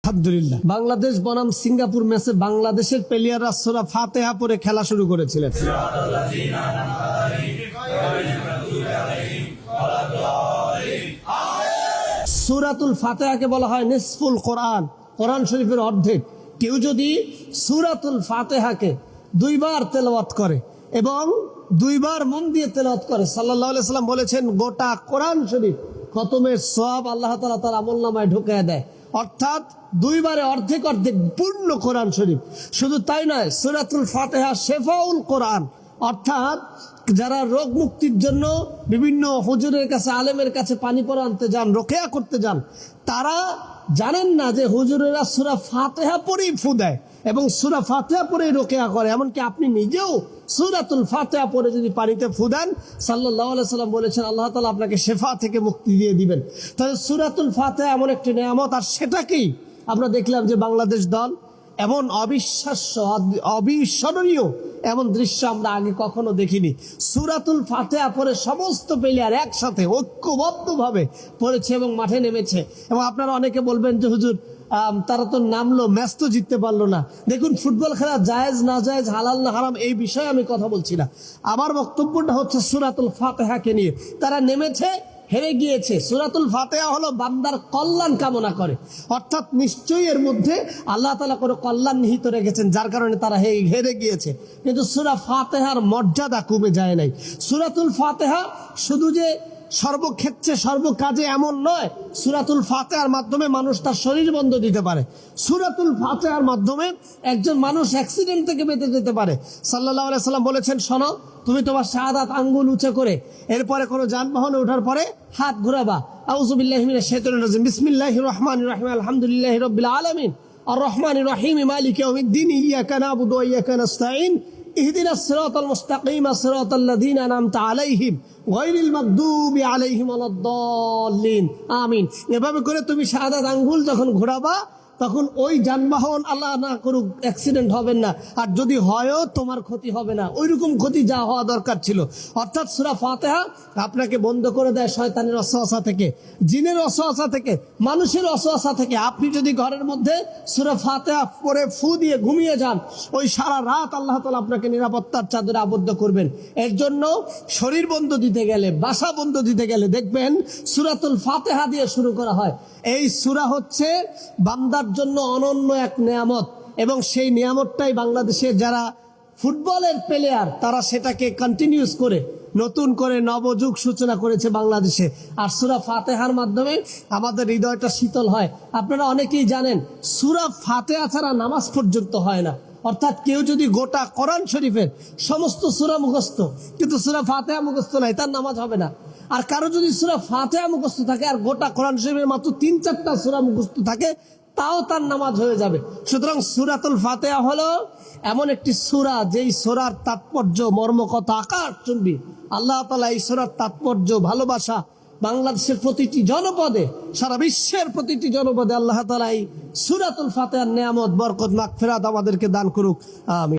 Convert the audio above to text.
আলহামদুলিল্লাহ। বাংলাদেশ বনাম সিঙ্গাপুর ম্যাচে বাংলাদেশের প্লেয়াররা সূরা ফাতিহা পড়ে খেলা শুরু করেছিলেন। সূরাতুল ফাতিহাকে বলা হয় নিসফুল কোরআন, কোরআন শরীফের অর্ধেক। কেউ যদি সূরাতুল ফাতিহাকে দুইবার তেলাওয়াত করে এবং দুইবার মন দিয়ে তেলাওয়াত করে, সাল্লাল্লাহু আলাইহি সাল্লাম বলেছেন গোটা কোরআন শরীফ খতমের সওয়াব আল্লাহ তাআলা তার আমলনামায় ঢুকিয়ে দেয়। অর্থাৎ দুইবারে অর্ধেক অর্ধেক পূর্ণ কোরআন শরীফ। শুধু তাই নয়, সূরাতুল ফাতিহা শেফাউল কোরআন, অর্থাৎ যারা রোগ মুক্তির জন্য বিভিন্ন হুজুরের কাছে, আলেমের কাছে পানি পড়া আনতে যান, রোকেয়া করতে যান, তারা জানেন না যে হুজুরেরা সূরা ফাতিহা পড়েই ফু দেয় এবং সূরা ফাতিহা পড়েই রোকেয়া করে। এমনকি আপনি নিজেও সূরাতুল ফাতিহা পড়ে যদি পানিতে ফু দেন, সাল্লাল্লাহু আলাইহি সাল্লাম বলেছেন আল্লাহ তাআলা আপনাকে শেফা থেকে মুক্তি দিয়ে দিবেন। তাহলে সূরাতুল ফাতিহা এমন একটি নিয়ামত, আর সেটাকেই আমরা দেখলাম যে বাংলাদেশ দল এমন অবিশ্বাস্য, অবিস্মরণীয় এমন দৃশ্য আমরা আগে কখনো দেখিনি। সূরাতুল ফাতিহা পড়ে সমস্ত প্লেয়ার একসাথে ঐক্যবদ্ধভাবে পড়েছে এবং মাঠে নেমেছে। এবং আপনারা অনেকে বলবেন যে হুজুর তারা তো নামলো, ম্যাচ তো জিততে পারলো না। দেখুন, ফুটবল খেলা জায়েজ না জায়েজ, হালাল না হারাম, এই বিষয়ে আমি কথা বলছি না। আমার বক্তব্যটা হচ্ছে সূরাতুল ফাতিহাকে নিয়ে। তারা নেমেছে, হেরে গিয়েছে। সূরাতুল ফাতিহা হলো বান্দার কল্যাণ কামনা করে, অর্থাৎ নিশ্চয়ই এর মধ্যে আল্লাহ তাআলা কোনো কল্যাণ নিহিত রেখেছেন, যার কারণে তারা হেরে গিয়েছে। কিন্তু সূরা ফাতিহার মর্যাদা কমে যায় নাই। সূরাতুল ফাতিহা শুধু যে সর্বক্ষেত্রে সর্বকাজে এমন নয়, সূরাতুল ফাতিহার মাধ্যমে মানুষ তার শরীর বন্ধ দিতে পারে। সূরাতুল ফাতিহার মাধ্যমে একজন মানুষ অ্যাক্সিডেন্ট থেকে বেঁচে যেতে পারে। সাল্লাল্লাহু আলাইহি সাল্লাম বলেছেন, শোনো, তুমি তোমার শাহাদাত আঙ্গুল উঁচু করে এরপরে কোনো যানবাহনে ওঠার পরে হাত ঘুরাবা, আউযু বিল্লাহি মিনাশ শাইতানির রাজিম, বিসমিল্লাহির রহমানির রহিম, আলহামদুলিল্লাহি রাব্বিল আলামিন, আর রহমানির রহিম, মালিকি ইয়াউমিদ্দিন, ইয়াকা না'বুদু ওয়া ইয়াকা নাস্তাঈন, ইহদিনাস সিরাতাল মুস্তাকিম, সিরাতাল লাযীনা আন'আমতা আলাইহিম গায়রিল মাগদুবি আলাইহিম ওয়ালাদ-দাল্লিন, আমিন। এভাবে করে তুমি শাহাদাত আঙ্গুল যখন ঘোরাবা, তখন ওই যানবাহন, আল্লাহ না করুক, অ্যাক্সিডেন্ট হবেন না, আর যদি হয়ও তোমার ক্ষতি হবে না, ওইরকম ক্ষতি যা হওয়া দরকার ছিল। অর্থাৎ সূরা ফাতিহা আপনাকে বন্ধ করে দেয় শয়তানের ওয়াসওয়াসা থেকে, জিনের ওয়াসওয়াসা থেকে, মানুষের ওয়াসওয়াসা থেকে। আপনি যদি ঘরের মধ্যে সূরা ফাতিহা পড়ে ফু দিয়ে ঘুমিয়ে যান, ওই সারা রাত আল্লাহ তাআলা আপনাকে নিরাপত্তার চাদরে আবদ্ধ করবেন। এর জন্য শরীর বন্ধ দিতে গেলে, বাসা বন্ধ দিতে গেলে দেখবেন সূরাতুল ফাতিহা দিয়ে শুরু করা হয়। এই সূরা হচ্ছে বান্দার জন্য অনন্য এক নিয়ামত, এবং সেই নিয়ামতটাই বাংলাদেশের যারা ফুটবলের প্লেয়ার তারা সেটাকে কন্টিনিউস করে নতুন করে নবযুগ সূচনা করেছে বাংলাদেশে। আর সূরা ফাতিহার মাধ্যমে আমাদের হৃদয়টা শীতল হয়। আপনারা অনেকেই জানেন, সূরা ফাতিহা ছাড়া নামাজ পর্যন্ত হয় না। অর্থাৎ কেউ যদি গোটা কোরআন শরীফের সমস্ত সূরা মুখস্থ কিন্তু সূরা ফাতিহা মুখস্থ নাই, তার নামাজ হবে না। আর কারো যদি সূরা ফাতিহা মুখস্থ থাকে আর গোটা কোরআন শরীফের মাত্র 3-4টা সূরা মুখস্থ থাকে, তাও তার নামাজ হয়ে যাবে। সুতরাং সূরাতুল ফাতিহা হলো এমন একটি সূরা, যেই সূরার তাৎপর্য, মর্মকথা আকাশচুম্বী। আল্লাহ তাআলা এই সূরার তাৎপর্য, ভালোবাসা বাংলাদেশের প্রতিটি জনপদে, সারা বিশ্বের প্রতিটি জনপদে আল্লাহ তাআলা এই সূরাতুল ফাতিহার নিয়ামত, বরকত, মাগফিরাত আমাদেরকে দান করুক। আমিন।